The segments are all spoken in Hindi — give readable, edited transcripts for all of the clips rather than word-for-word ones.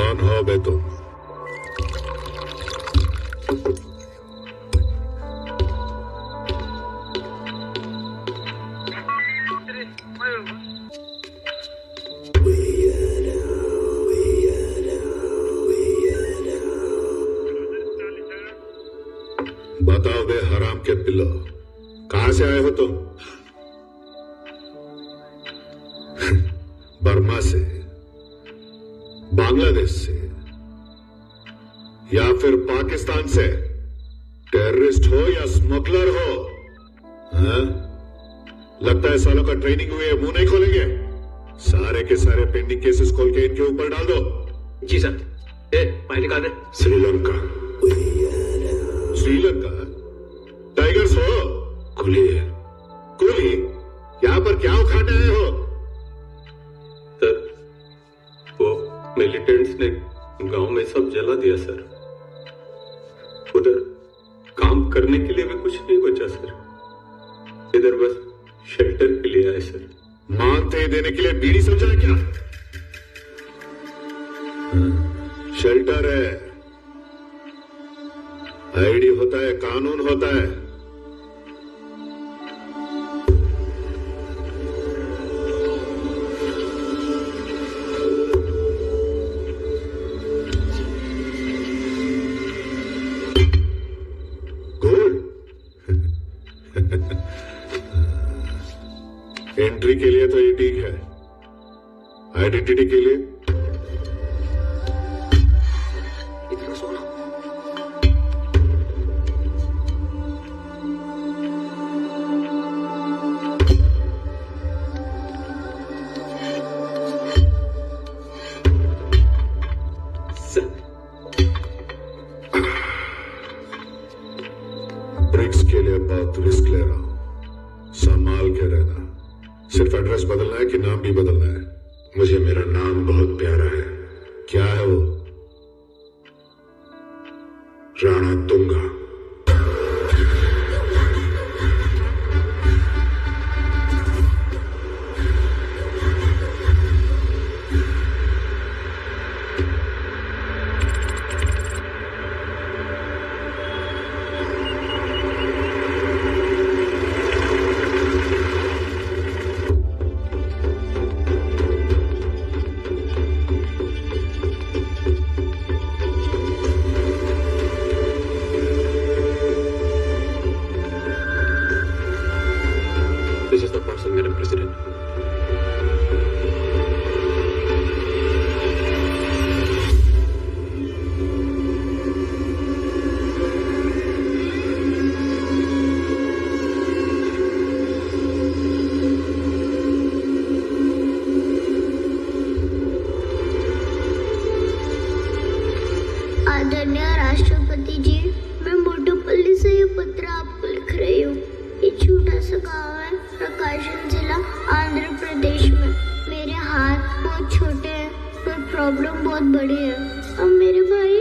कौन हो बे तुम? बताओ बे हराम के पिल्लो, कहां से आए हो तुम? बर्मा से, बांग्लादेश से, या फिर पाकिस्तान से? टेररिस्ट हो या स्मगलर हो? हाँ? लगता है सालों का ट्रेनिंग हुए मुंह नहीं खोलेंगे। सारे के सारे पेंडिंग केसेस खोल के इनके ऊपर डाल दो। जी सर। फाइल निकाल दे। श्रीलंका। श्रीलंका? टाइगर्स हो? कुली है। कुली? यहां पर क्या उखाड़ने आए हो? सर, वो मिलिटेंट्स ने गांव में सब जला दिया सर। उधर काम करने के लिए भी कुछ नहीं बचा सर। इधर बस शेल्टर के लिए आए सर। मानते देने के लिए बीड़ी समझा है क्या? शेल्टर है, आईडी होता है, कानून होता है। एंट्री के लिए तो ये ठीक है, आइडेंटिटी के लिए इतना सोना। ब्रिक्स के लिए बहुत रिस्क ले रहा हूं, संभाल के रहना। सिर्फ एड्रेस बदलना है कि नाम भी बदलना है? मुझे मेरा नाम बहुत प्यारा है। क्या है वो? Rana Tunga. This is the person, Madam President. आदरणीय राष्ट्रपति जी, मैं मोटोपल्ली से ये पत्र आपको लिख रही हूँ। ये छोटा सा गांव है, प्रकाशम जिला, आंध्र प्रदेश में। मेरे हाथ बहुत छोटे हैं, पर प्रॉब्लम बहुत बड़ी है। अब मेरे भाई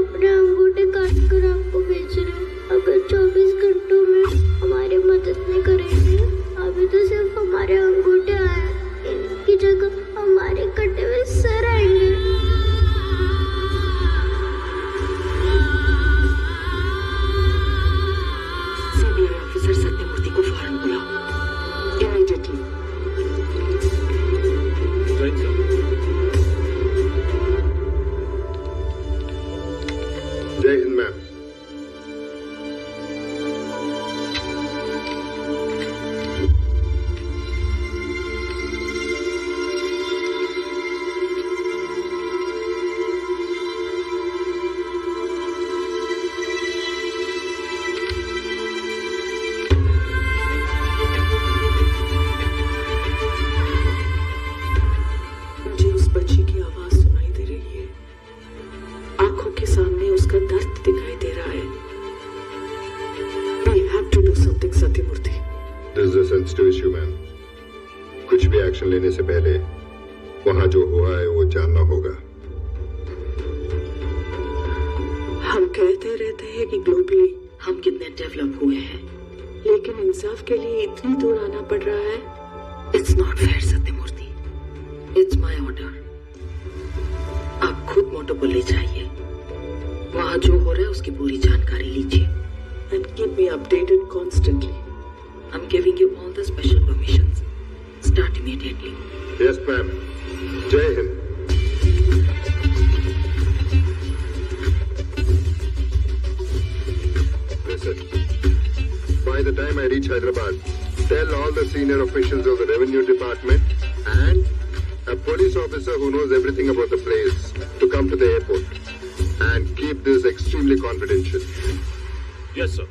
अपने अंगूठे काट कर आपको भेज रहे हैं। अगर 24 घंटों में हमारी मदद नहीं करेंगे, अभी तो सिर्फ हमारे अंगूठे आए, इनकी जगह हमारे कटे हुए सर आएंगे। ऑफिसर सत्यमूर्ति को फौरन बुलाओ, इमीडिएटली। जय हिंद मैम। मुझे उस बच्ची की आवाज सुनाई दे रही है, आंखों के सामने उसका दर्द दिखाई दे रहा है। We have to do something, Sathyamurthy. This is a sensitive issue, ma'am. कुछ भी एक्शन लेने से पहले वहां जो हुआ है वो जानना होगा। हम कहते रहते हैं कि ग्लोबली हम कितने डेवलप हुए हैं, लेकिन इंसाफ के लिए इतनी दूर आना पड़ रहा है। It's not fair Sathyamurthy. It's my order. आप खुद मोटो को ले जाइए, वहां जो हो रहा है उसकी पूरी जानकारी लीजिए and keep me updated constantly. I'm giving you all the special permissions. Start immediately. Yes, ma'am. Jai Hind. Listen, by the time I reach Hyderabad, tell all the senior officials of the revenue department and a police officer who knows everything about the place to come to the airport and keep this extremely confidential. Yes sir.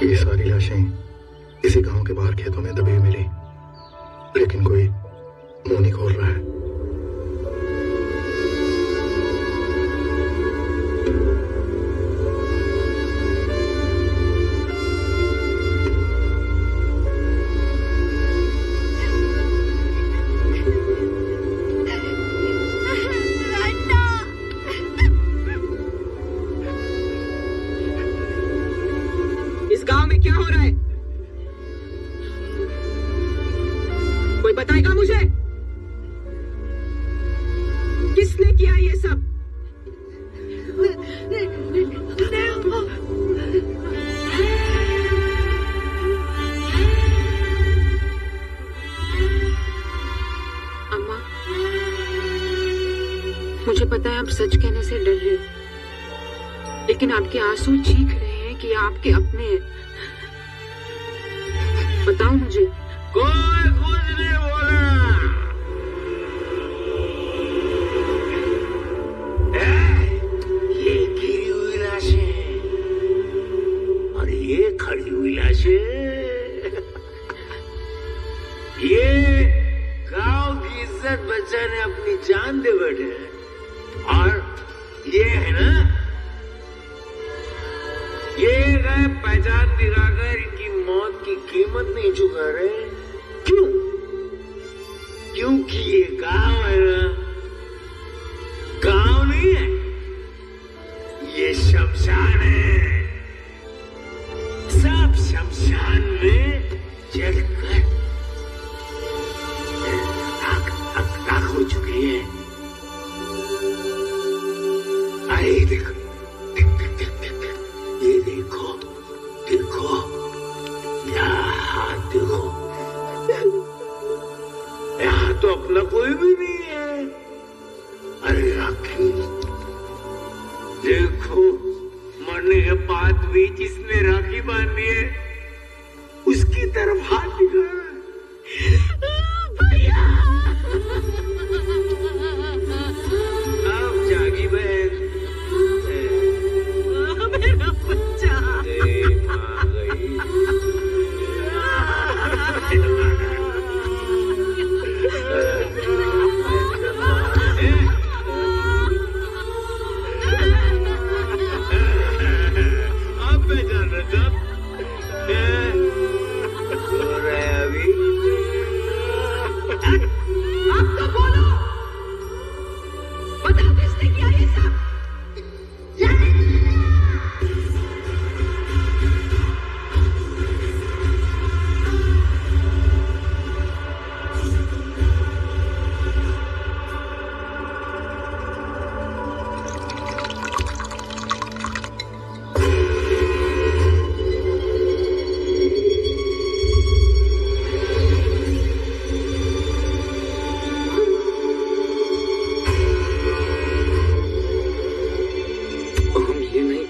ये सारी लाशें इसी गांव के बाहर खेतों में दबी मिली, लेकिन कोई मुंह नहीं खोल रहा है। इस गांव में क्या हो रहा है? कोई बताएगा मुझे? किसने किया ये सब? अम्मा, मुझे पता है आप सच कहने से डर रहे हो, लेकिन आपके आंसू चीख रहे हैं कि आपके अपने हैं। बताओ मुझे। कोई कुछ नहीं बोला। ये गिरी हुई लाशें और ये खड़ी हुई लाशें, ये गांव की इज्जत बचाने अपनी जान दे बैठे हैं। और ये है ना, ये गए पहचान दिखाकर इनकी मौत की कीमत नहीं चुका रहे। क्यों? क्योंकि ये गांव है ना, गांव नहीं है, ये शमशान है। सब शमशान में जलकर राख हो चुकी है। अरे देखो, ये देखो, देखो, यहाँ हाथ देखो, अपना कोई भी नहीं है। अरे राखी, देखो मरने के बाद भी जिसने राखी बांधी है उसकी तरफ हाथ दिखा। भैया अब जागी बहन, मेरा बच्चा। आ गई। अब मैं जान रहा था हो रहा है अभी। अब तो बोलो, बताओ किसने किया ये सब?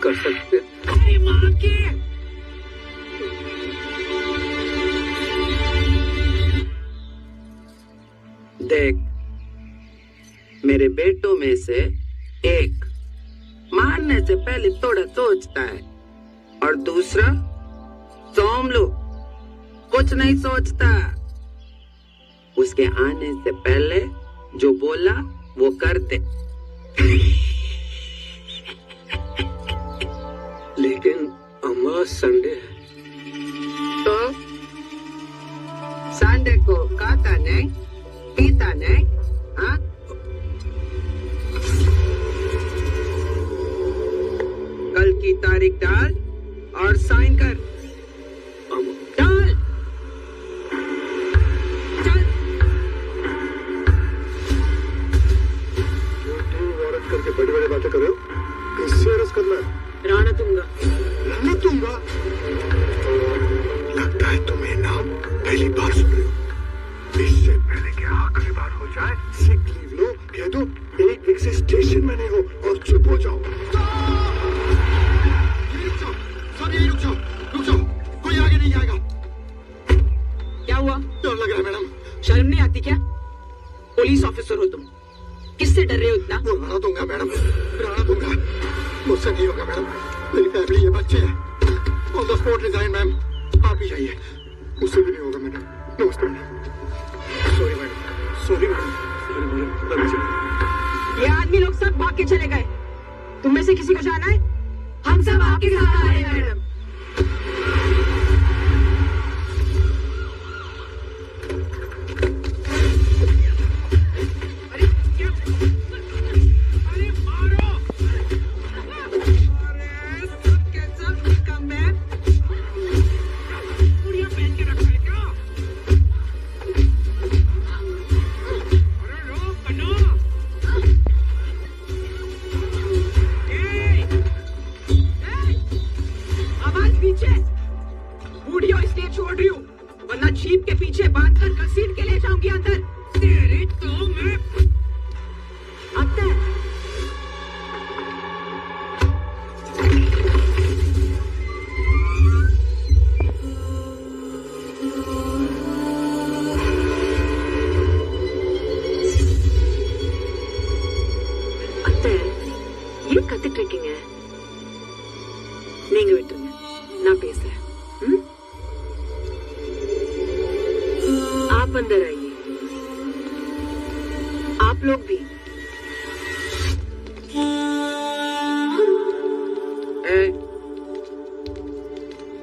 कर सकते। तेरी माँ की। देख, मेरे बेटों में से एक मारने से पहले थोड़ा सोचता है और दूसरा सोमलू कुछ नहीं सोचता। उसके आने से पहले जो बोला वो करते। लेकिन अम्मा संडे है। तो संडे को खाता नहीं, पीता नहीं, हाँ? कल की तारीख डाल और साइन कर। डाल। चल। वारंट करके बड़ी बड़ी बातें कर रहे हो। किससे अरेस्ट करना है? राणा दूंगा। राणा दूंगा? लगता है तुम्हें नाम पहली बार सुन रहे हो। इससे पहले कि आखिरी बार हो जाए, सिक लीव लो, कह दो 1 वीक से स्टेशन में नहीं हो और चुप हो जाओ। सब यही रुक जाओ, कोई आगे नहीं जाएगा। क्या हुआ? डर लग रहा है मैडम। शर्म नहीं आती क्या? पुलिस ऑफिसर हो तुम, किससे डर रहे हो इतना? वो राणा दूंगा मैडम, राणा दूंगा। मुझसे नहीं होगा मैडम, मेरी फैमिली, ये बच्चे हैं। On the spot resign ma'am, आप ही जाइए। मुझसे भी नहीं होगा मैडम। नमस्ते madam. Sorry madam, sorry madam. ये आदमी लोग सब भाग के चले गए। तुम में से किसी को जाना है? हम सब आपके साथ आ रहे हैं मैडम। जीप के पीछे बांधकर घसीट के ले जाऊंगी अंदर। तेरे तो मैं आता है। அத்தை, ஏன் கத்திட்டு இருக்கீங்க? நீங்க விட்டுருங்க, நான் பேசுறேன்। आप अंदर आइए, आप लोग भी।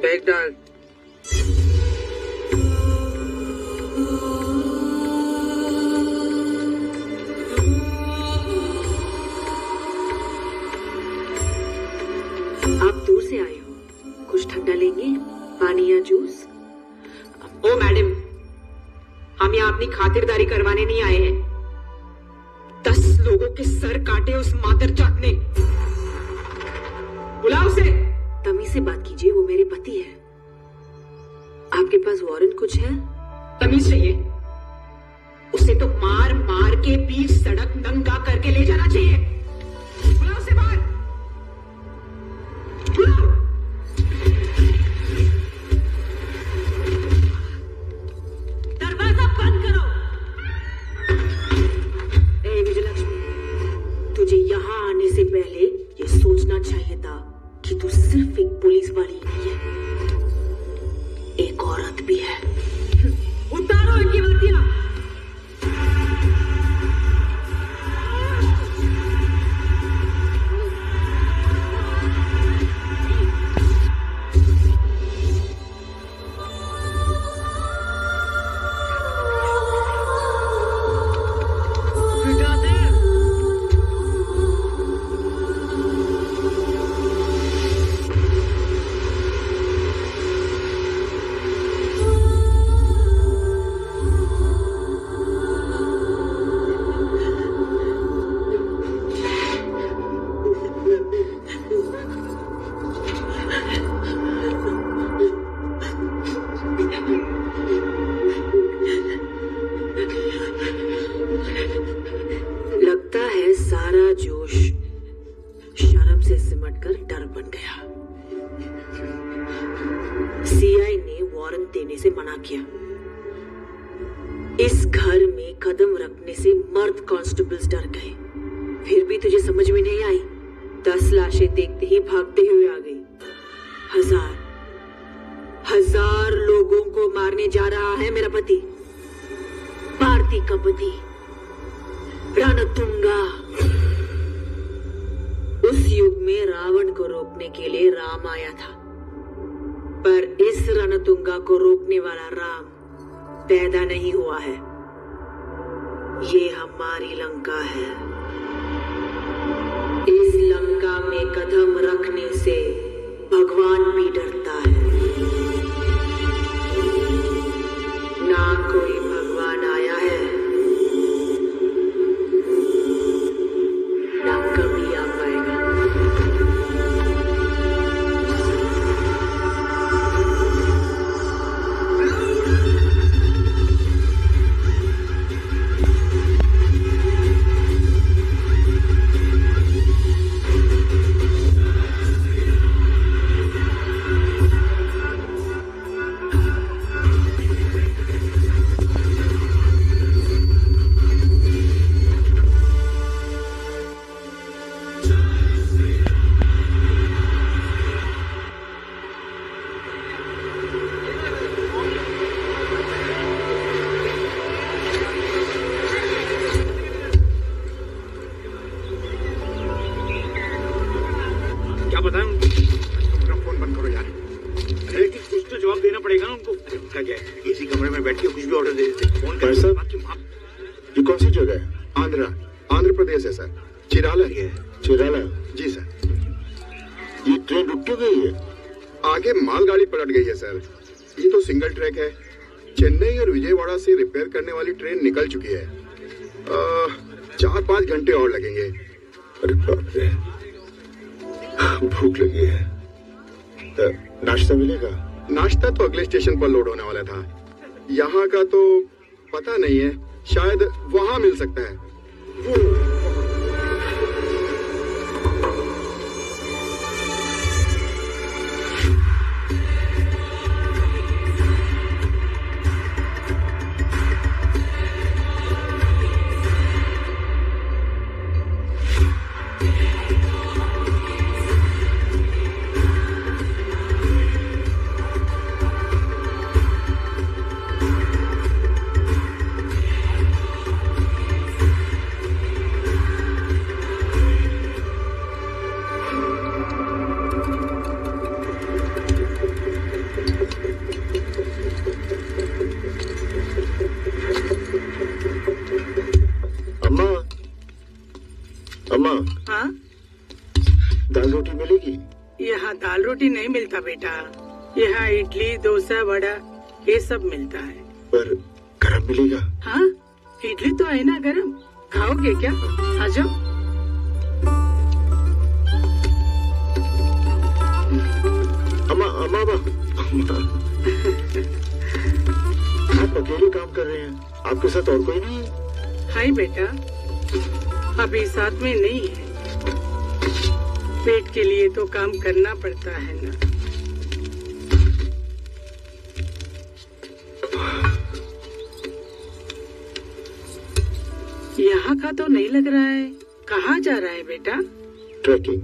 बैग डाल। आप दूर से आए हो, कुछ ठंडा लेंगे? पानी या जूस? ओ मैडम, हम यहाँ अपनी खातिरदारी करवाने नहीं आए हैं। 10 लोगों के सर काटे उस मादरजात ने। बुलाओ उसे। तमीज से बात कीजिए, वो मेरे पति है। आपके पास वारंट कुछ है? तमीज चाहिए? उसे तो मार मार के बीच सड़क नंगा करके ले जाना चाहिए। बुलाओ उसे बाहर, बुलाओ। दरवाजा बंद करो। ए विजयलक्ष्मी, तुझे यहाँ आने से पहले ये सोचना चाहिए था कि तू सिर्फ एक पुलिस वाली नहीं है, एक औरत भी है। उतारो इनकी वर्दियां। लगता है सारा जोश शर्म से सिमटकर डर बन गया। सीआई ने वारंट देने से मना किया। इस घर में कदम रखने से मर्द कांस्टेबल्स डर गए। फिर भी तुझे समझ में नहीं आई। 10 लाशें देखते ही भागते हुए आ गई। हजार लोगों को मारने जा रहा है मेरा पति, भारती का पति रणतुंगा। उस युग में रावण को रोकने के लिए राम आया था, पर इस रणतुंगा को रोकने वाला राम पैदा नहीं हुआ है। ये हमारी लंका है। इस लंका में कदम रखने से भगवान भी डरता है। ना कोई भगवान आया है, ना कभी आ पाएगा। क्या बताएं उनको? मेरा फोन बंद करो यार। अरे कुछ तो जवाब देना पड़ेगा ना उनको। अरे उनका क्या है, इसी कमरे में बैठ के कुछ भी ऑर्डर दे देते। फोन कर सर, आप ये कौन सी जगह है? आंध्र प्रदेश है सर। चिराला है। चिराला? जी सर। ये ट्रेन रुक क्यों गई है? आगे मालगाड़ी पलट गई है सर। ये तो सिंगल ट्रैक है। चेन्नई और विजयवाड़ा से रिपेयर करने वाली ट्रेन निकल चुकी है। 4-5 घंटे और लगेंगे। अरे बाप रे, भूख लगी है। नाश्ता मिलेगा? नाश्ता तो अगले स्टेशन पर लोड होने वाला था। यहाँ का तो पता नहीं है, शायद वहाँ मिल सकता है। अम्मा, हाँ? दाल रोटी मिलेगी? यहाँ दाल रोटी नहीं मिलता बेटा। यहाँ इडली, डोसा, वड़ा ये सब मिलता है। पर गरम मिलेगा? हाँ, इडली तो है ना गरम। खाओगे क्या? आ जाओ। अम्मा, अम्मा, अम्मा, अकेले काम कर रहे हैं, आपके साथ और कोई नहीं है? हाय बेटा, अभी साथ में नहीं है। पेट के लिए तो काम करना पड़ता है ना। यहाँ का तो नहीं लग रहा है। कहाँ जा रहा है बेटा? ट्रैकिंग।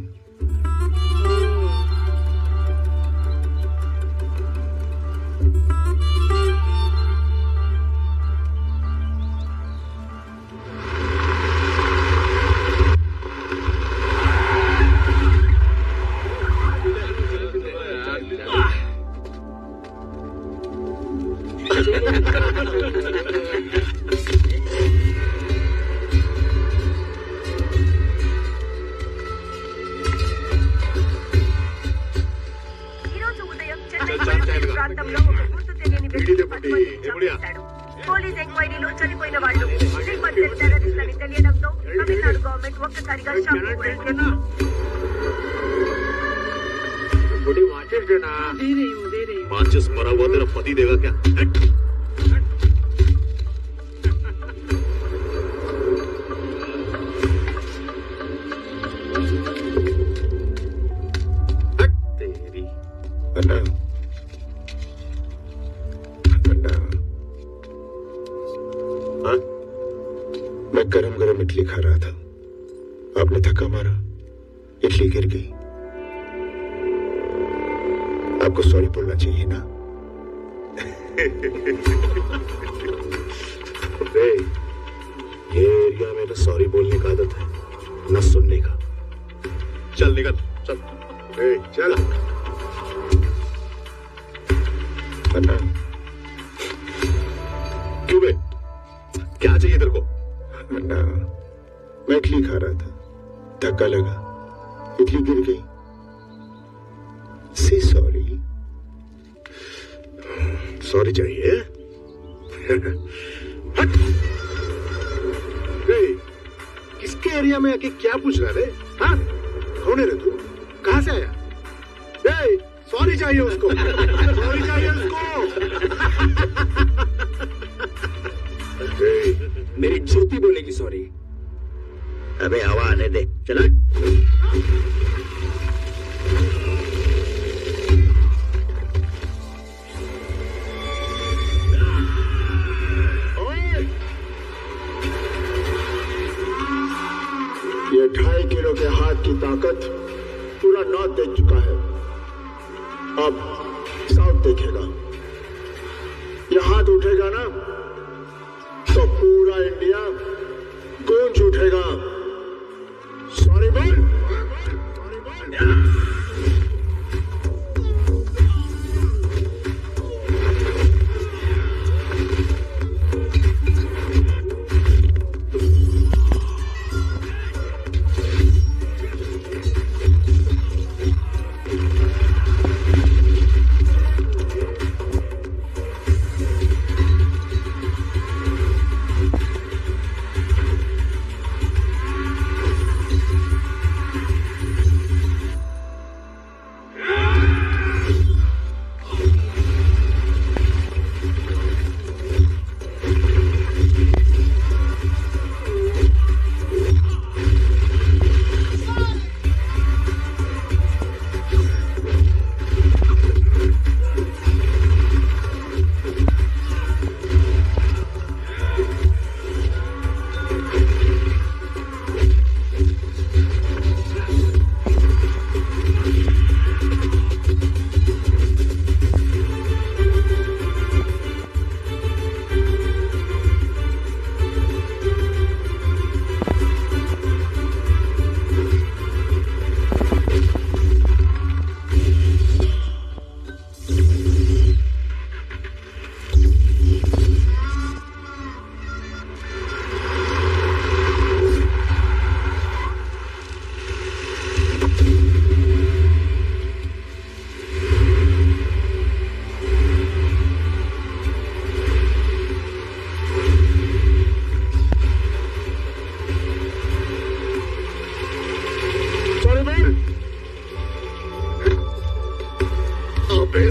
పోలీస్ ఎంక్వైరీలో చనిపోయిన వాళ్ళు టెర్రరిస్టులని తెలియడంతో తమిళనాడు గవర్నమెంట్ ఒక్కసారిగా షాక్ గురైంది. दे रही हूँ। माचिस मरा हुआ तेरा पति देगा क्या? तेरी अन्ना, अन्ना, हाँ? मैं गरम गरम इडली खा रहा था, आपने धक्का मारा, इडली गिर गई। आपको सॉरी बोलना चाहिए ना? ये एरिया में ना सॉरी बोलने का आदत है, ना सुनने का। चल निकल, चल। चल। अन्ना, क्यों बे? क्या चाहिए तेरे को? अन्ना, मैं इडली खा रहा था, धक्का लगा, इडली गिर गई। Say sorry. सॉरी चाहिए? किसके एरिया में आके क्या पूछ रहा है? हाँ? कौन है रे तू? कहाँ से आया? सॉरी चाहिए उसको। सॉरी चाहिए उसको। मेरी जूती बोलेगी सॉरी। अबे हवा आने दे, चला। ये 2.5 किलो के हाथ की ताकत पूरा नॉर्थ देख चुका है, अब साउथ देखेगा। ये हाथ उठेगा ना तो पूरा इंडिया गूंज उठेगा। सॉरी बोल।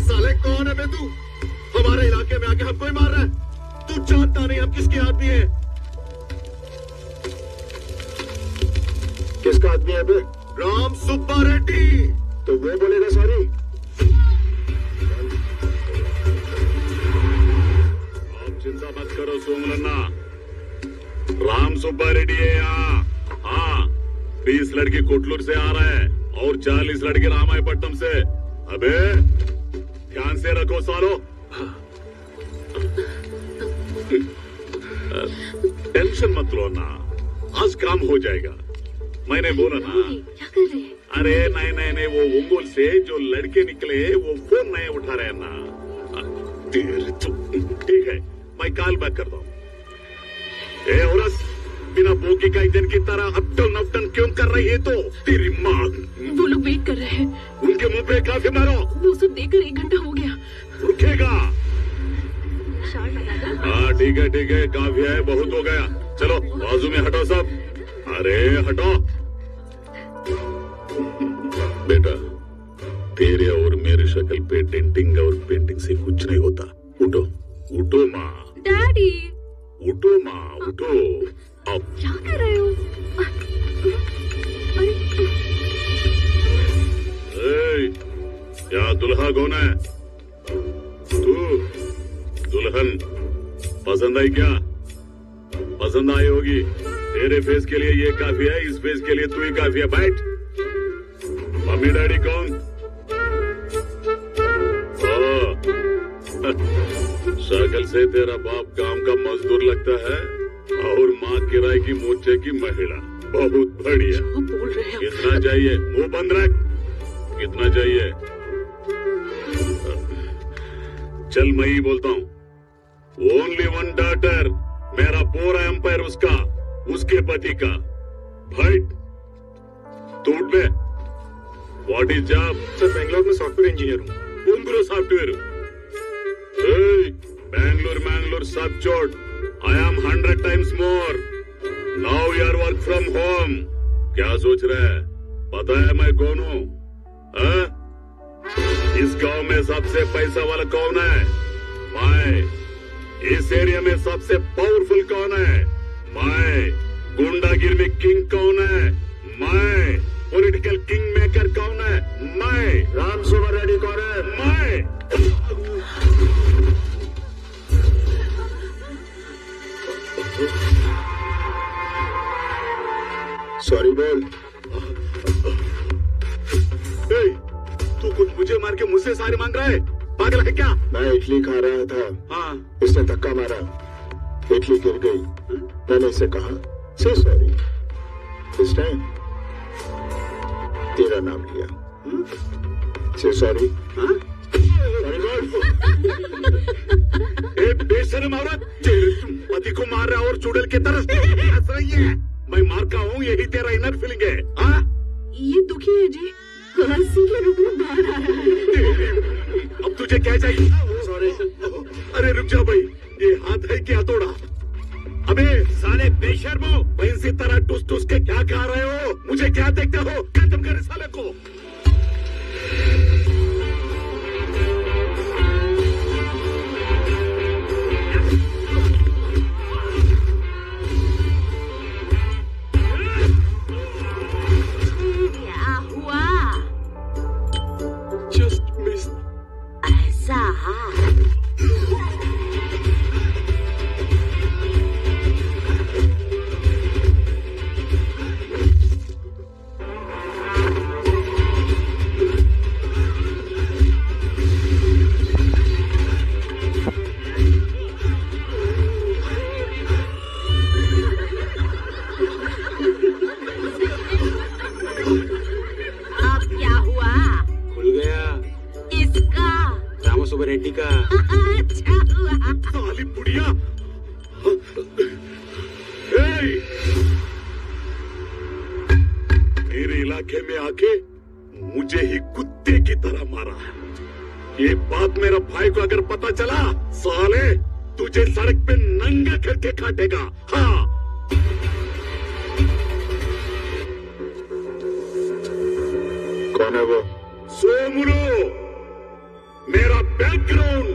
साले कौन है बे तू? हमारे इलाके में आके हमको ही मार रहा है? तू जानता नहीं हम किसके आदमी है? किसका आदमी है बे? राम सुब्बा रेड्डी। तो वो बोलेगा सॉरी। आप चिंता मत करो सोमलन्ना, राम सुब्बा रेड्डी है यहाँ। हाँ, 20 लड़की कोटलूर से आ रहा है और 40 लड़के रामायपट्टनम से। अबे ध्यान से रखो सालो। टेंशन मत लो ना, आज काम हो जाएगा। मैंने बोला ना। क्या कर रहे हैं? अरे नहीं, वो ओंगोल से जो लड़के निकले वो फोन नहीं उठा रहे ना। ठीक है, मैं कॉल बैक करता हूँ। ए औरत, बिना बोकी का इंजन की तरह अपटन अपटन क्यों कर रही है? तो तेरी माँ। वो लोग वेट कर रहे हैं। उनके मुंह पे काफी मारो। वो सब देखकर 1 घंटा हो गया। रुकेगा? हाँ ठीक है, काफी है, बहुत हो गया। चलो बाजू में हटो सब। अरे हटो बेटा, तेरे और मेरी शक्ल पे डेंटिंग और पेंटिंग से कुछ नहीं होता। उठो उठो माँ। डैडी, उठो माँ, उठो। अब क्या कर रहे हो? क्या दुल्हा कौन है? तू दुल्हन पसंद आई क्या? पसंद आई होगी। तेरे फेस के लिए ये काफी है, इस फेस के लिए तू ही काफी है। बैठ। मम्मी डैडी कौन? शक्ल से तेरा बाप गांव का मजदूर लगता है और माँ किराए की मोर्चे की महिला। बहुत बढ़िया। बोल रहे हैं। कितना चाहिए? मुंह बंद रख। कितना चाहिए? चल मैं ही बोलता हूँ। ओनली 1 डॉटर, मेरा पूरा एम्पायर उसका, उसके पति का। फाइट तोड़ ले। What is job? Sir Bangalore में सॉफ्टवेयर इंजीनियर हूँ। बंगलोर सॉफ्टवेयर। बैंगलोर सब छोड़। I am 100 times more. Now you are work from home. क्या सोच रहे हैं? पता है मैं कौन हूँ? इस गांव में सबसे पैसा वाला कौन है? मैं। इस एरिया में सबसे पावरफुल कौन है? मैं। गुंडागिरी में किंग कौन है? मैं। पॉलिटिकल किंग मेकर कौन है? मैं। राम सुब्बा रेड्डी कौन है? मैं। सॉरी बोल। तू कुछ मुझे मार के मुझसे सारी मांग रहा है? पागल है क्या? मैं इडली खा रहा था। हाँ। इसने धक्का मारा, इडली गिर गई। मैंने इसे कहा से सॉरी। इस टाइम तेरा नाम लिया। से सॉरी। बेशर्म औरत, तेरे पति को मार रहा और चुड़ैल के तरस हंस रही है। मैं मार का हूँ, यही तेरा इनर फीलिंग है। हाँ? ये दुखी है जी, हंसी के रूप में बाहर आ रहा है। अब तुझे क्या चाहिए? सॉरी। अरे रुक जा भाई, ये हाथ है क्या तोड़ा? अबे साले बेशर्मो, बहन से तरह टूस टूस के क्या खा रहे हो? मुझे क्या देखते हो? खत्म कर इस साले को। क्या हुआ? Just miss. ऐसा अब क्या हुआ? खुल गया इसका राम सुब्बा रेड्डी का। अच्छा हुआ। साली बुढ़िया। मेरे इलाके में आके मुझे ही कुत्ते की तरह मारा। ये बात मेरा भाई को अगर पता चला, साले तुझे सड़क पे नंगा करके काटेगा। हाँ। कौन है वो? सोमुलो, मेरा बैकग्राउंड।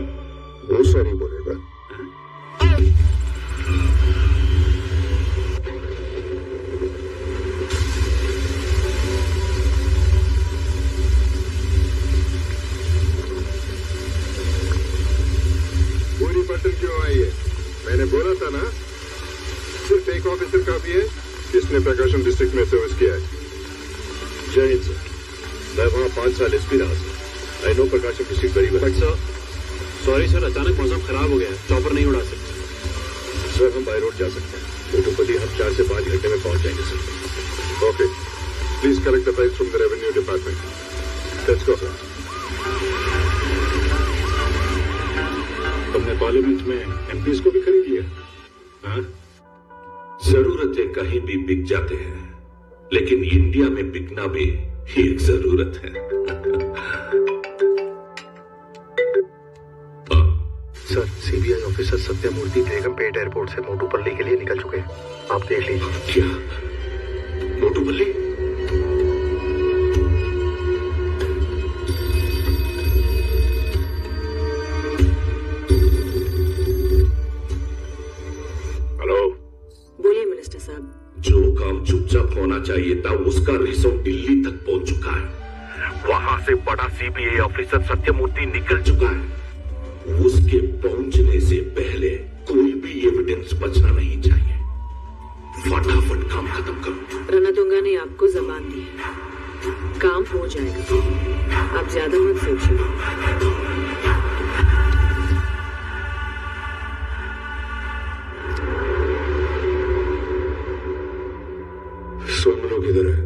वो सॉरी बोलेगा। परिवर्तन क्यों आई है? मैंने बोला था ना, सिर्फ एक ऑफिसर काफी है जिसने प्रकाशम डिस्ट्रिक्ट में सर्विस किया है। जय हिंद सर। मैं वहाँ 5 साल एसपी रहा sir. I know Prakasam district very well. Sir sorry sir, अचानक मौसम खराब हो गया है, चॉपर नहीं उड़ा सकते। सर हम बाय रोड जा सकते हैं। मोटोपल्ली हम 4 से 5 घंटे में पहुंच जाएंगे sir. Okay, please collect the files from the revenue department. Let's go sir. तुमने पार्लियामेंट में एमपीज को भी खरीद लिया? हाँ? जरूरतें कहीं भी बिक जाते हैं, लेकिन इंडिया में बिकना भी एक जरूरत है। Sir CBI officer Sathyamurthy Begumpet airport से मोटूपल्ली के लिए निकल चुके हैं, आप देख लीजिए। क्या मोटूपल्ली? हेलो, बोलिए मिनिस्टर साहब। जो काम चुपचाप होना चाहिए था उसका रिजल्ट दिल्ली तक पहुंच चुका है। वहां से बड़ा सीबीआई ऑफिसर सत्यमूर्ति निकल चुका है। उसके पहुंचने से पहले कोई भी एविडेंस बचना नहीं चाहिए। फटाफट काम खत्म करो। रणदुंगा ने आपको जबान दी है, काम हो जाएगा, आप ज्यादा मत सोचिए। स्वर्ण लोग इधर है।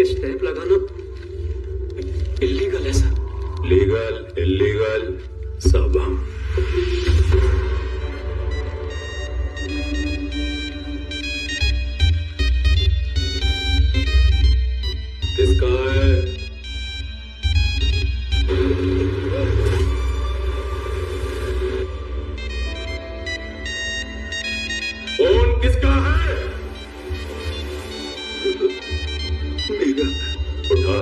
स्टैंप लगाना इलीगल है सर। लीगल इलीगल सब हम। किसका है? फोन किसका है? मेरा। उठा।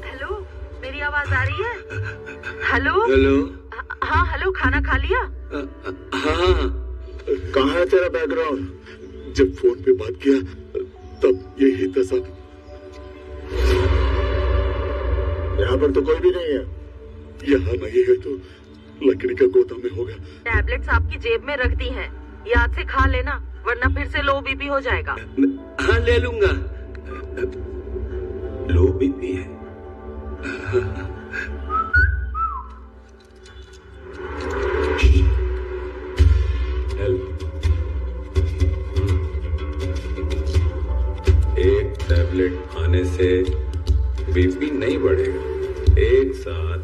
हेलो, मेरी आवाज आ रही है? Hello hello. हाँ हेलो, खाना खा लिया? हाँ। कहाँ है तेरा बैकग्राउंड? जब फोन पे बात किया तब यही था सब। यहाँ पर तो कोई भी नहीं है। यहाँ नहीं है तो लकड़ी का गोदाम में होगा। टैबलेट्स आपकी जेब में रख दी हैं, याद से खा लेना वरना फिर से लो बीपी हो जाएगा। हाँ ले लूंगा। लो बीपी है। एक टैबलेट खाने से बीपी नहीं बढ़ेगा, एक साथ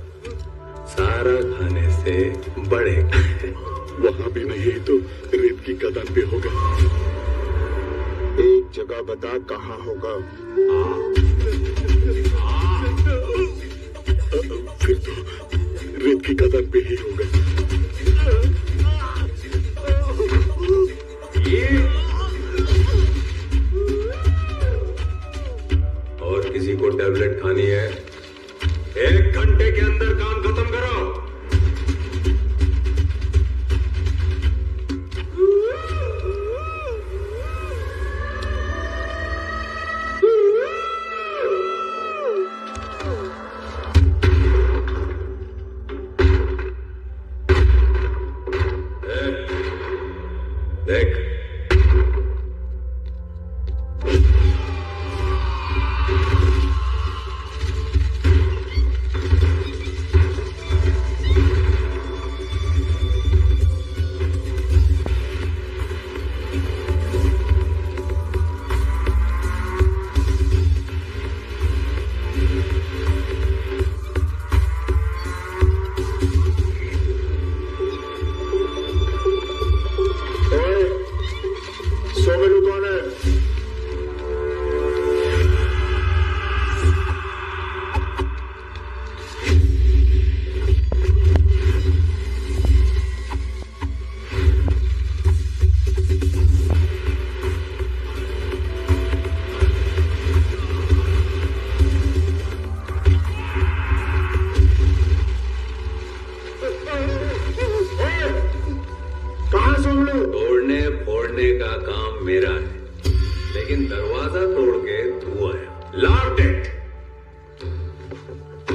सारा खाने से बढ़ेगा। वहाँ भी नहीं तो रेत की खदान पे होगा। एक जगह बता कहाँ होगा। फिर तो रेत की खदान पे ही होगा। और किसी को टैबलेट खानी है? 1 घंटे के अंदर काम खत्म करो। देख,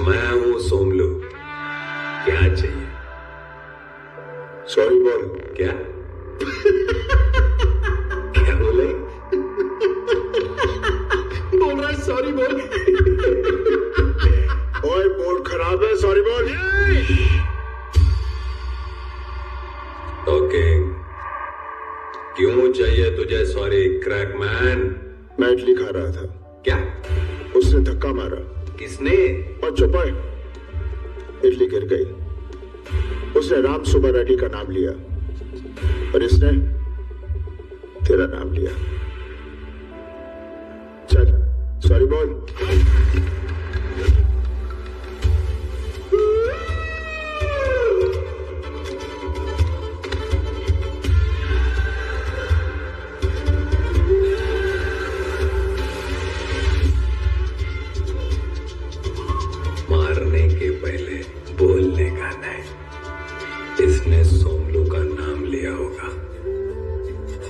मैं हूं सोमलू, क्या चाहिए? सॉरी बोल। क्या क्या बोले? बोल रहा है सॉरी बोल। ओए मूड खराब है, सॉरी बोल। ओके, क्यों चाहिए तुझे सॉरी क्रैक मैन? मैं इडली खा रहा था। क्या? उसने धक्का मारा। किसने? और चुप है, इडली गिर गई। उसने राम सुब्बा रेड्डी का नाम लिया और इसने तेरा नाम लिया। चल सॉरी बोल। मारने के पहले बोलने का नहीं। इसने सोमलू का नाम लिया होगा,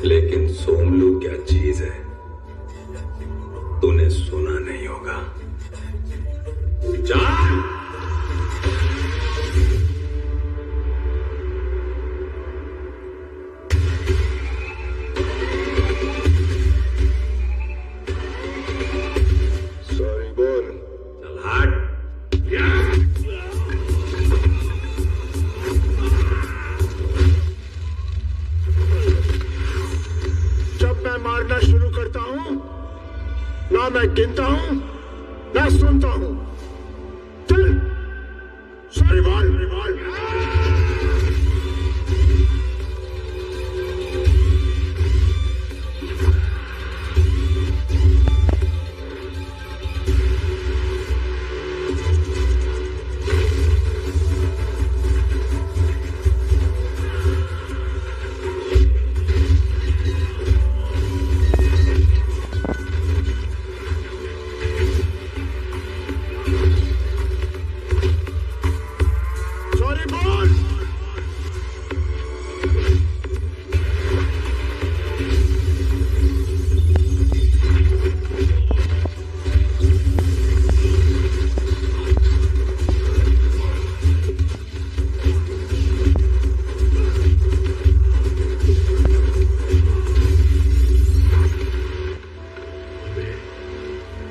लेकिन सोमलू क्या चीज है तूने सुना नहीं होगा। जा! सॉरी बोल। चल हट। जब मैं मारना शुरू करता हूं, ना मैं गिनता हूं ना सुनता हूं। चल सॉरी बोल।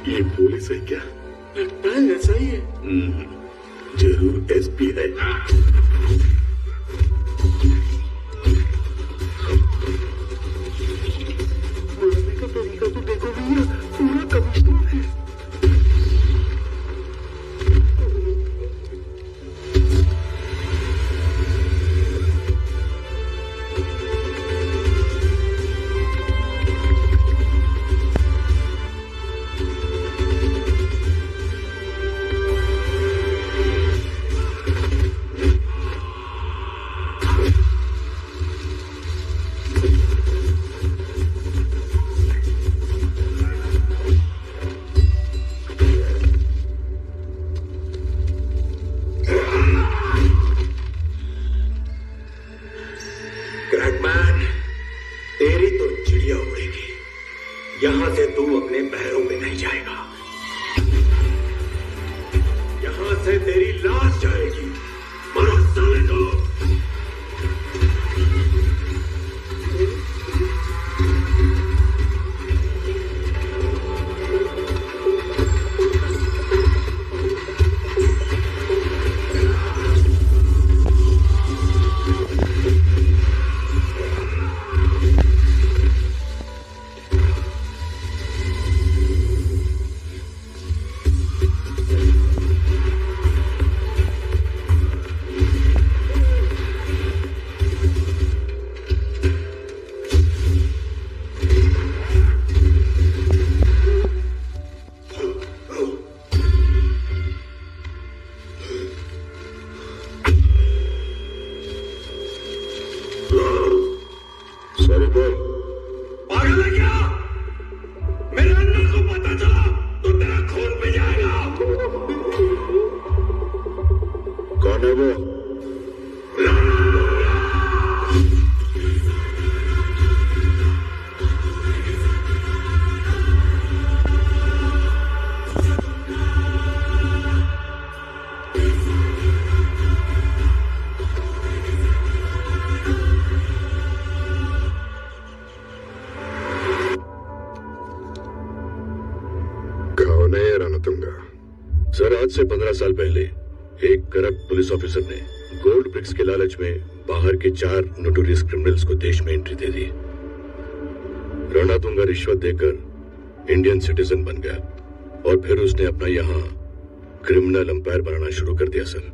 ये पुलिस है क्या? लगता है ऐसा ही है। जरूर एसपी है। बोलने का तरीका तो देखो भैया, पूरा कमिश्नर है। क्रैकमैन, तेरी तो चिड़िया उड़ेगी, यहां से तू अपने पैरों पे नहीं जाएगा। यहां से तेरी लाश जाएगी। मरो साले को। सॉरी बोल। पागल है क्या? मेरे अन्ना को पता चला तो तेरा खून पे जाएगा। कौन है वो? 15 साल पहले एक करप्ट पुलिस ऑफिसर ने गोल्ड ब्रिक्स के लालच में बाहर के 4 नोटोरियस क्रिमिनल्स को देश में एंट्री दे दी। रणा रिश्वत देकर इंडियन सिटीजन बन गया और फिर उसने अपना यहाँ क्रिमिनल अंपायर बनाना शुरू कर दिया सर।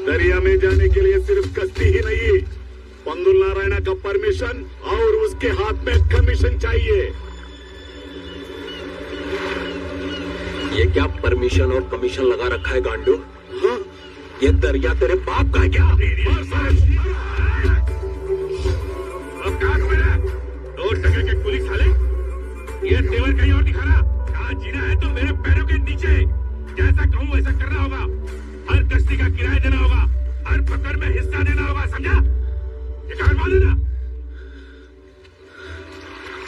दरिया में जाने के लिए सिर्फ कश्ती ही नहीं, पंदुल नारायणा का परमिशन और उसके हाथ में कमीशन चाहिए। ये क्या परमिशन और कमीशन लगा रखा है गांडू? हाँ? ये दरिया तेरे बाप का है क्या? के पुलिस वाले ये तेवर कहीं और दिखाना। कहाँ जीना है तो मेरे पैरों के नीचे, जैसा कहूँ वैसा करना होगा। हर कश्ती का किराया देना होगा, हर पकड़ में हिस्सा देना होगा, समझा? ये कागज मान लेना।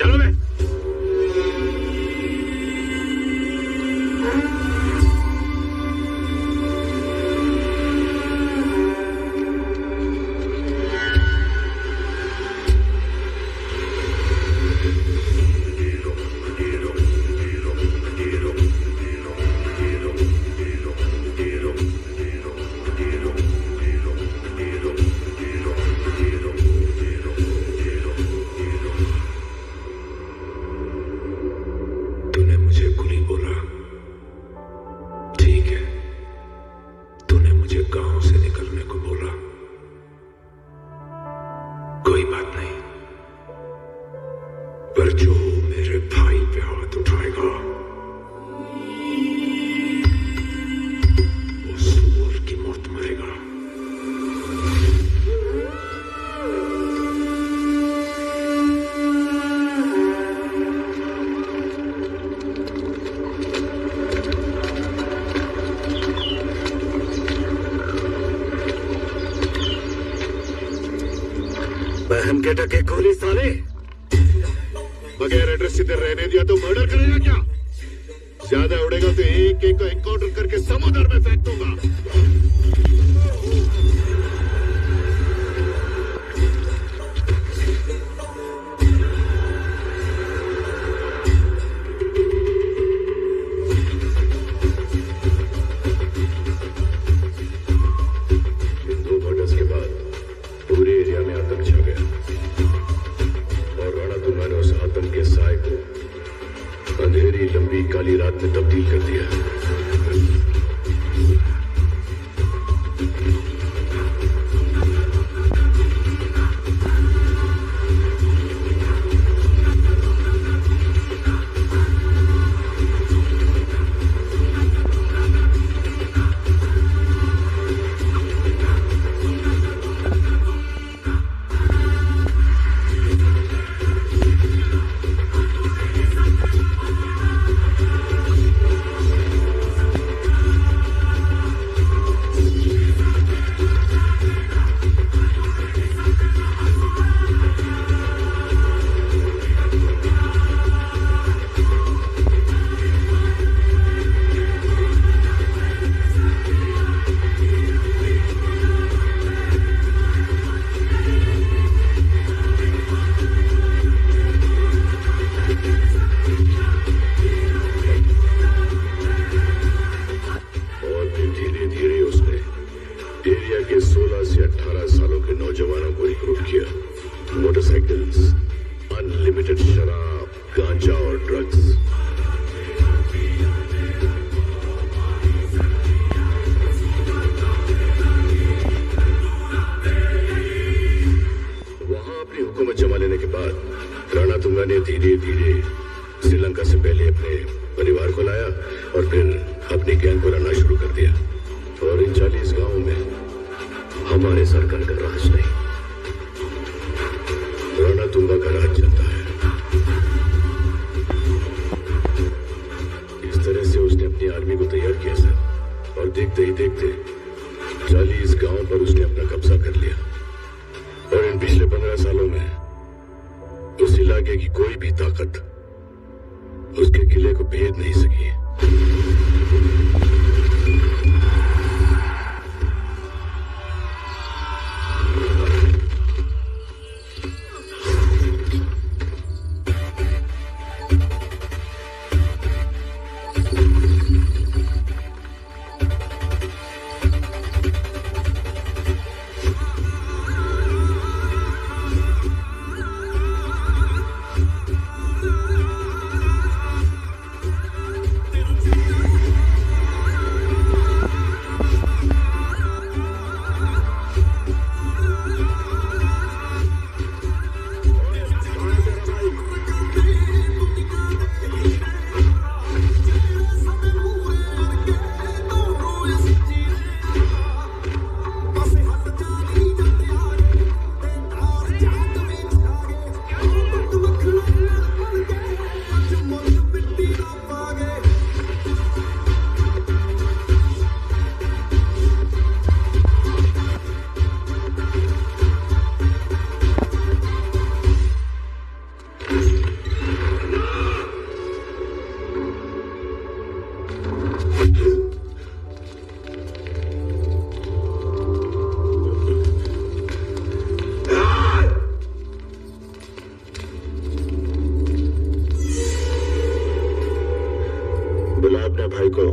चलो बे। बहन के टके खोली साले, बगैर एड्रेस इधर रहने दिया तो मर्डर करेगा क्या? ज्यादा उड़ेगा तो एक एक को एनकाउंटर करके समुद्र में फेंक दूंगा। काली रात में तब्दील कर दिया। 16 से 18 सालों के नौजवानों को रिक्रूट किया। मोटरसाइकिल्स, अनलिमिटेड शराब, गांजा और ड्रग्स। वहां अपनी हुकूमत जमा लेने के बाद राणा तुंगा ने धीरे धीरे श्रीलंका से पहले अपने परिवार को लाया और फिर अपनी गैंग को लाना शुरू कर दिया। और इन 40 गांवों में हमारे सरकार का राज नहीं, राणा तुंगा का राज चलता है। इस तरह से उसने अपनी आर्मी को तैयार किया सर, और देखते ही देखते 40 गांवों पर उसने अपना कब्जा कर लिया। और इन पिछले 15 सालों में उस इलाके की कोई भी ताकत उसके किले को भेद नहीं सकी है। बुला अपने भाई को।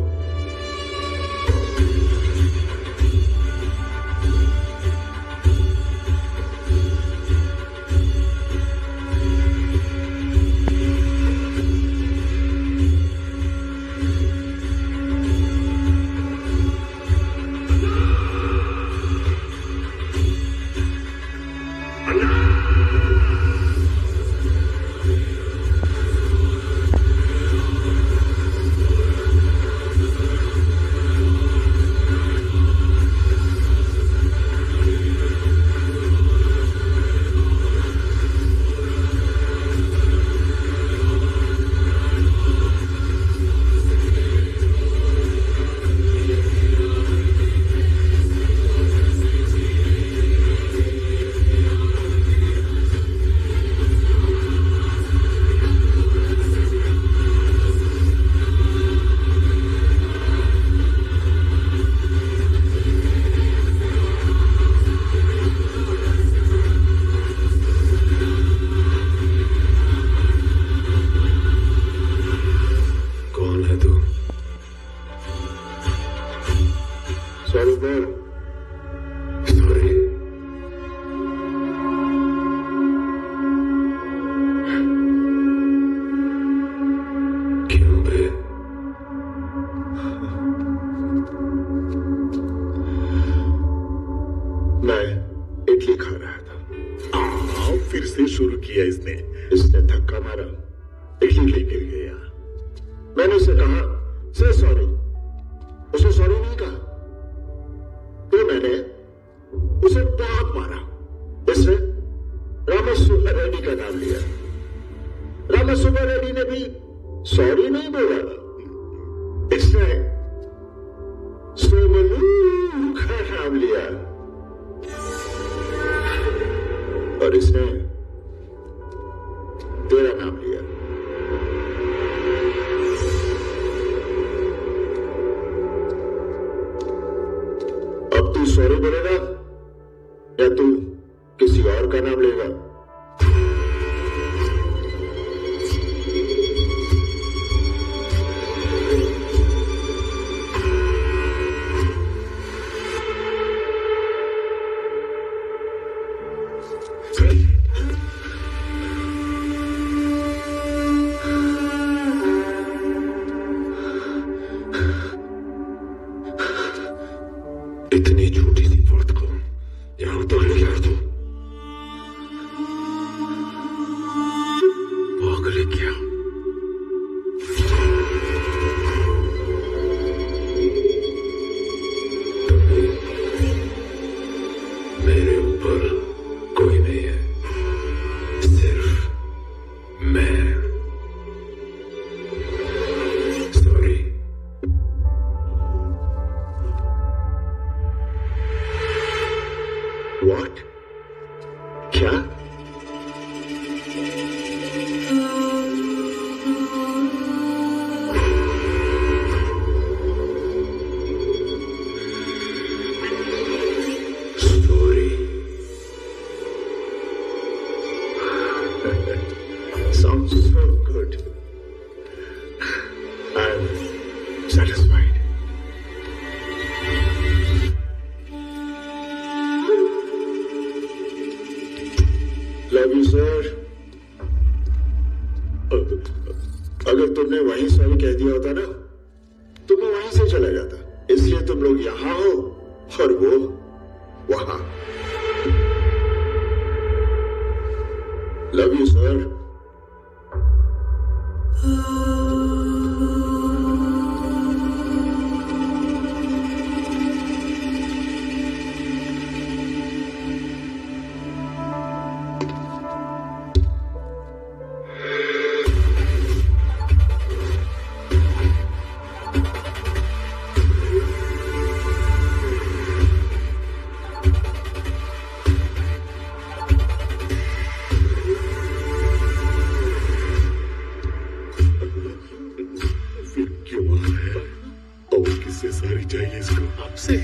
शुरू किया इसने धक्का मारा, इडली लेके गया। मैंने उसे कहा से सॉरी, उसे सॉरी नहीं कहा, तो मैंने उसे बहुत मारा। इसने रामस्वामी रेड्डी का नाम लिया। रामस्वामी रेड्डी ने भी सॉरी नहीं बोला। इसने सोमलू का नाम लिया और इसने तेरा नाम लिया। अब तू सॉरी बोलेगा या तू किसी और का नाम लेगा? व्हाट? क्या? Story sounds so good. I'm satisfied. Love you, sir. अगर तुमने वहीं सॉरी कह दिया होता ना, तो मैं वहीं से चला जाता. इसलिए तुम लोग यहां हो और वो वहां. Love you, sir. चाहिए इसको आपसे.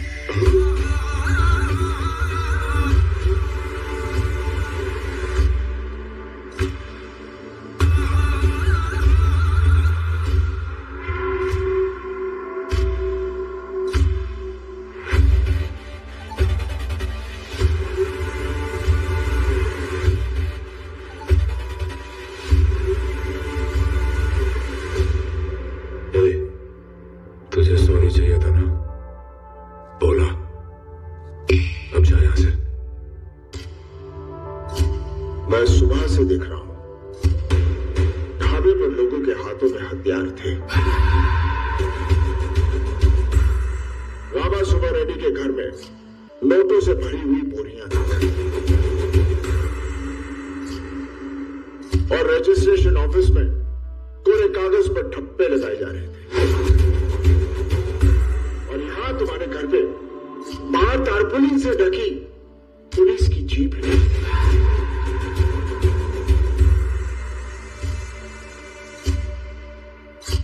तुझे सोनी चाहिए था ना, बोला. अब जा यहां से. मैं सुबह से देख रहा हूं, ढाबे पर लोगों के हाथों में हथियार थे. रामा सुबह रेड्डी के घर में नोटों से भरी हुई बोरियां थी और रजिस्ट्रेशन ऑफिस में कोरे कागज पर ठप्पे लगाए जा रहे थे. और यहां तुम्हारे घर पे बाहर तारपुलिन से ढकी पुलिस की जीप है.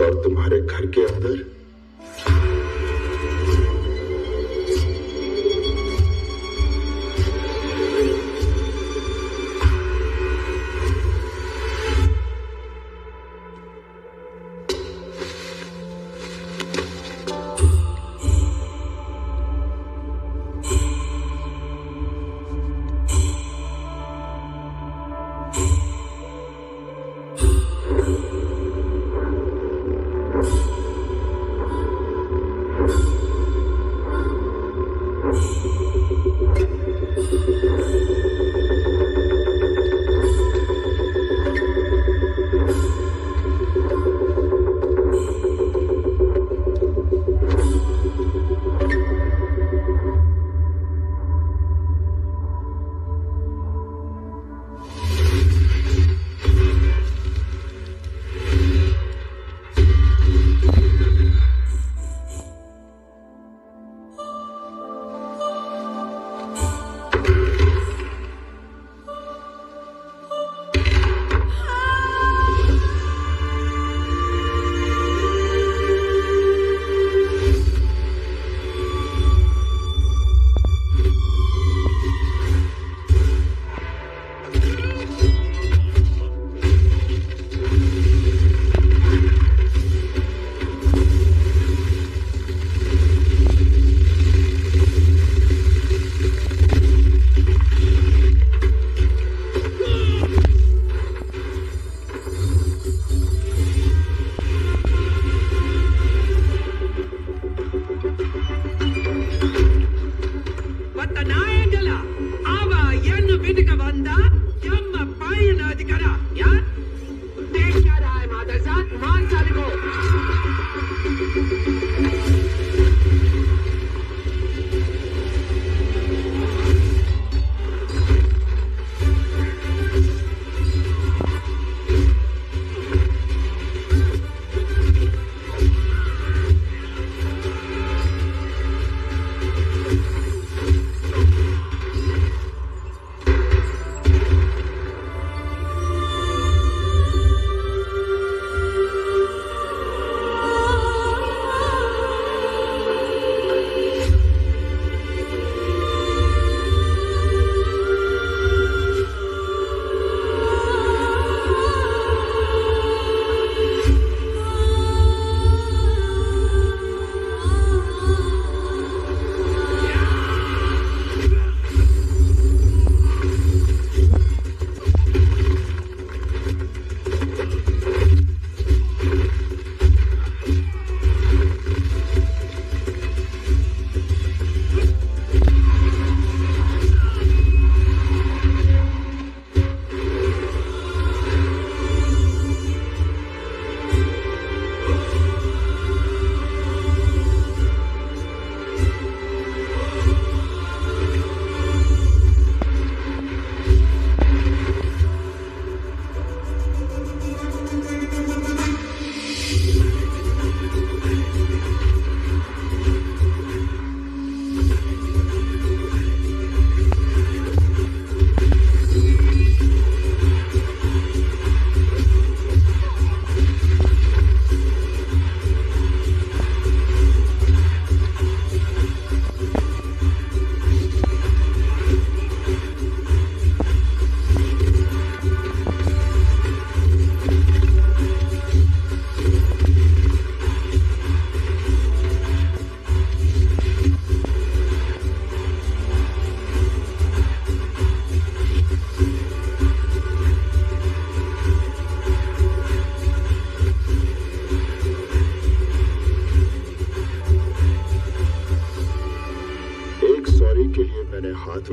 और तुम्हारे घर के अंदर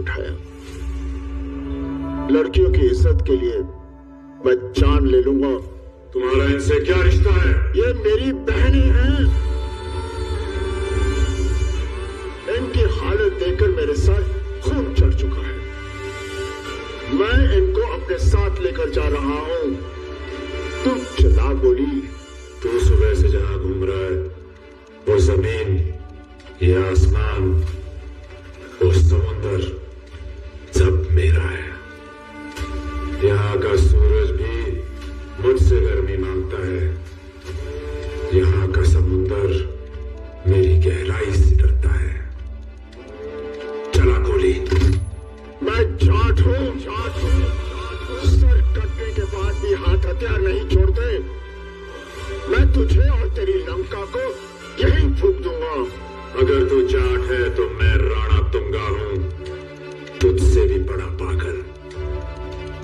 उठाया। लड़कियों की इज्जत के लिए मैं जान ले लूंगा। तुम्हारा इनसे क्या रिश्ता है? ये मेरी बहनें हैं। इनकी हालत देखकर मेरे साथ खून चढ़ चुका है। मैं इनको अपने साथ लेकर जा रहा हूं। तुम चला गोली। तू सुबह से जहां घूम रहा है, वो जमीन, ये आसमान, वो समुंदर सब मेरा है। यहाँ का सूरज भी मुझसे गर्मी मांगता है। यहाँ का समुंदर मेरी गहराई से डरता है। चला गोली। मैं जाट हूँ, जाट हूँ। सर कटने के बाद भी हाथ हथियार नहीं छोड़ते। मैं तुझे और तेरी लंका को यहीं फूंक दूंगा। अगर तू जाट है तो मैं राणा तुंगा हूं, तुझसे भी बड़ा पागल।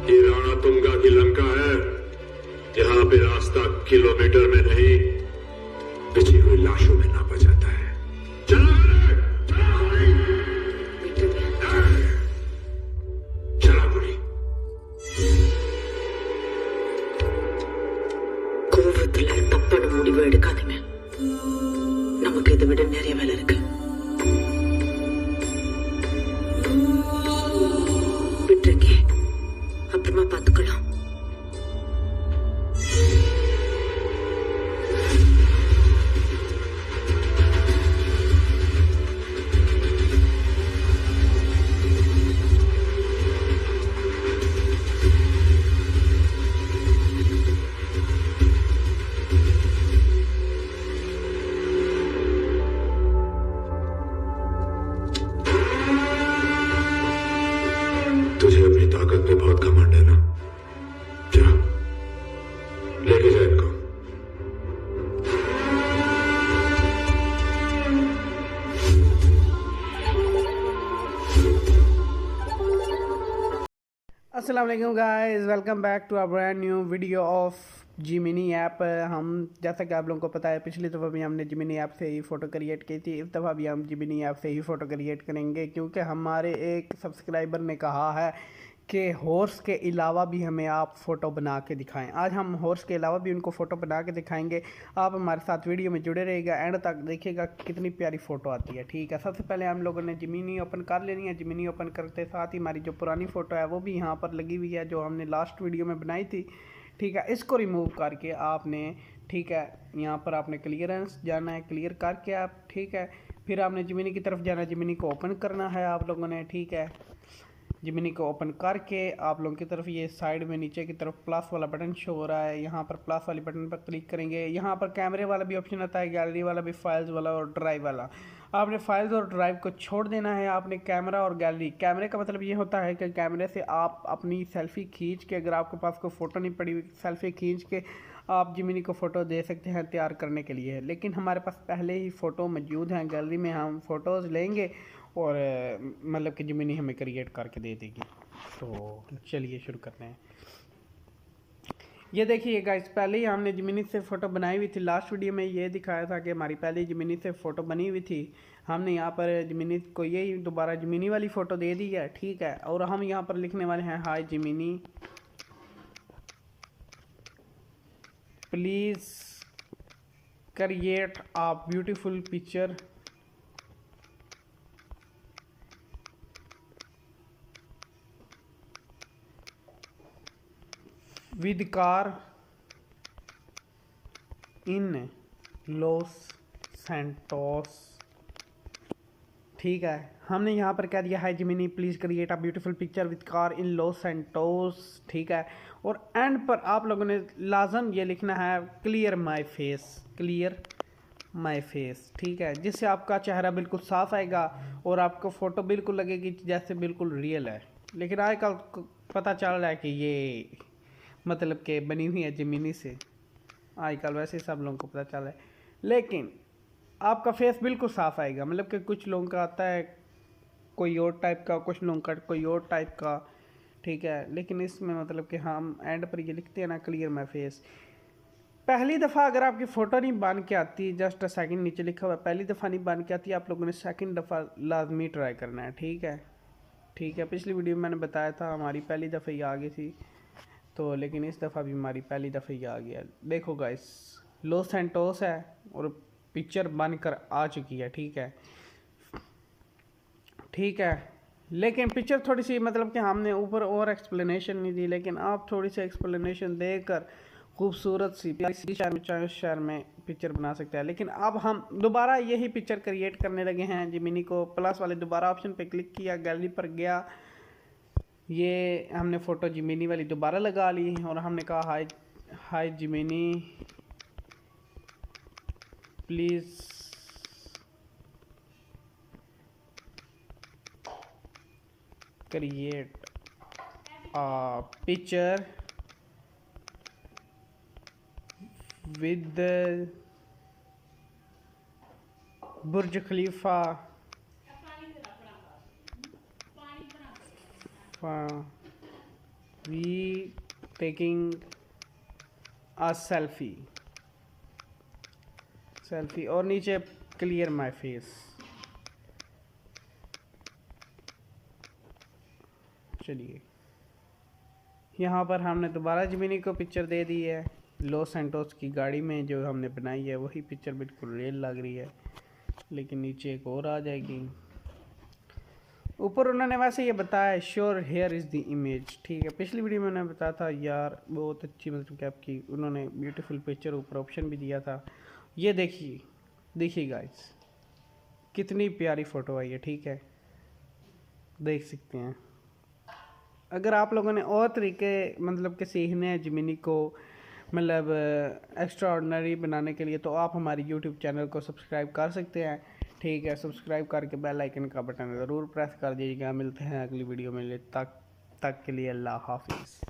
ये राणा तुंगा की लंका है। यहाँ पे रास्ता किलोमीटर में नहीं, बिछी हुई लाशों में नापा जाता है। चला गोली। கோவத்துல தப்பான முடிவு எடுக்காதீங்க. நமக்கு இதை விட நிறைய வேலை இருக்கு. விட்டுருங்க, அப்புறமா பார்த்துக்கலாம். तुझे अपनी ताकत पे बहुत घमंड है ना? क्या लेके जा इनको। अस्सलाम वालेकुम guys, welcome back to a brand new video of Gemini app. हम जैसा कि आप लोगों को पता है, पिछली दफ़ा भी हमने जिमिनी ऐप से ही फ़ोटो क्रिएट की थी। इस दफ़ा भी हम जिमिनी ऐप से ही फ़ोटो क्रिएट करेंगे, क्योंकि हमारे एक सब्सक्राइबर ने कहा है कि हॉर्स के अलावा भी हमें आप फ़ोटो बना के दिखाएं। आज हम हॉर्स के अलावा भी उनको फ़ोटो बना के दिखाएंगे। आप हमारे साथ वीडियो में जुड़े रहिएगा, एंड तक देखिएगा कितनी प्यारी फ़ोटो आती है। ठीक है, सबसे पहले हम लोगों ने जिमिनी ओपन कर लेनी है। जिमिनी ओपन करते साथ ही हमारी जो पुरानी फ़ोटो है वो भी यहाँ पर लगी हुई है, जो हमने लास्ट वीडियो में बनाई थी। ठीक है, इसको रिमूव करके आपने, ठीक है, यहाँ पर आपने क्लियरेंस जाना है, क्लियर करके आप, ठीक है, फिर आपने जिमिनी की तरफ जाना है। जिमिनी को ओपन करना है आप लोगों ने। ठीक है, जिमिनी को ओपन करके आप लोगों की तरफ ये साइड में नीचे की तरफ प्लस वाला बटन शो हो रहा है। यहाँ पर प्लस वाली बटन पर क्लिक करेंगे। यहाँ पर कैमरे वाला भी ऑप्शन आता है, गैलरी वाला भी, फाइल्स वाला और ड्राइव वाला। आपने फाइल्स और ड्राइव को छोड़ देना है। आपने कैमरा और गैलरी, कैमरे का मतलब ये होता है कि कैमरे से आप अपनी सेल्फ़ी खींच के, अगर आपके पास कोई फ़ोटो नहीं पड़ी हुई, सेल्फ़ी खींच के आप जिमिनी को फ़ोटो दे सकते हैं तैयार करने के लिए। लेकिन हमारे पास पहले ही फ़ोटो मौजूद हैं गैलरी में, हम फ़ोटोज़ लेंगे और मतलब कि जिमिनी हमें क्रिएट करके दे देगी। तो चलिए शुरू करते हैं। ये देखिए गाइस, पहले ही हमने जिमिनी से फ़ोटो बनाई हुई थी। लास्ट वीडियो में ये दिखाया था कि हमारी पहले जिमिनी से फ़ोटो बनी हुई थी। हमने यहाँ पर जिमिनी को यही दोबारा जिमिनी वाली फ़ोटो दे दी है। ठीक है, और हम यहाँ पर लिखने वाले हैं, hi Gemini, please create a beautiful picture with car in Los Santos. ठीक है, हमने यहाँ पर कह दिया है, Gemini please create a beautiful picture with car in Los Santos. ठीक है, और एंड पर आप लोगों ने लाजम ये लिखना है, clear my face, clear my face. ठीक है, जिससे आपका चेहरा बिल्कुल साफ आएगा और आपको फ़ोटो बिल्कुल लगेगी जैसे बिल्कुल रियल है। लेकिन आजकल पता चल रहा है कि ये मतलब कि बनी हुई है जिमिनी से। आजकल वैसे सब लोगों को पता चल रहा है, लेकिन आपका फेस बिल्कुल साफ आएगा। मतलब कि कुछ लोगों का आता है कोई और टाइप का, कुछ लोगों का कोई और टाइप का। ठीक है, लेकिन इसमें मतलब कि हम एंड पर ये लिखते हैं ना, क्लियर माई फेस। पहली दफ़ा अगर आपकी फ़ोटो नहीं बन के आती, जस्ट सेकंड नीचे लिखा हुआ है, पहली दफ़ा नहीं बन के आती, आप लोगों ने सेकंड दफ़ा लाजमी ट्राई करना है। ठीक है, ठीक है, पिछली वीडियो में मैंने बताया था हमारी पहली दफ़ा ही आ गई थी, तो लेकिन इस दफ़ा भी हमारी पहली दफ़ा ही आ गया। देखो गाइस, लॉस सैंटोस है और पिक्चर बनकर आ चुकी है। ठीक है, लेकिन पिक्चर थोड़ी सी मतलब कि हमने ऊपर और एक्सप्लेनेशन नहीं दी, लेकिन आप थोड़ी सी एक्सप्लेनेशन देकर खूबसूरत सी प्यारी शहर में पिक्चर बना सकते हैं। लेकिन अब हम दोबारा यही पिक्चर क्रिएट करने लगे हैं। जिमिनी को प्लस वाले दोबारा ऑप्शन पे क्लिक किया, गैलरी पर गया, ये हमने फ़ोटो जिमिनी वाली दोबारा लगा ली और हमने कहा hi Gemini please create a picture with the Burj Khalifa we taking a selfie और नीचे clear my face। चलिए, यहाँ पर हमने दोबारा जिमिनी को पिक्चर दे दी है। लॉस सैंटोस की गाड़ी में जो हमने बनाई है वही पिक्चर बिल्कुल रियल लग रही है, लेकिन नीचे एक और आ जाएगी। ऊपर उन्होंने वैसे ये बताया sure here is the image. ठीक है, पिछली वीडियो में मैंने बताया था यार बहुत अच्छी मतलब कि आपकी उन्होंने ब्यूटीफुल पिक्चर ऊपर ऑप्शन भी दिया था। ये देखिए गाइस, कितनी प्यारी फ़ोटो आई है। ठीक है, देख सकते हैं। अगर आप लोगों ने और तरीके मतलब कि सीखने हैं जिमिनी को मतलब एक्स्ट्रा ऑर्डिनरी बनाने के लिए, तो आप हमारी यूट्यूब चैनल को सब्सक्राइब कर सकते हैं। ठीक है, सब्सक्राइब करके बेल आइकन का बटन ज़रूर प्रेस कर दीजिएगा। मिलते हैं अगली वीडियो में, तक के लिए अल्लाह हाफिज़।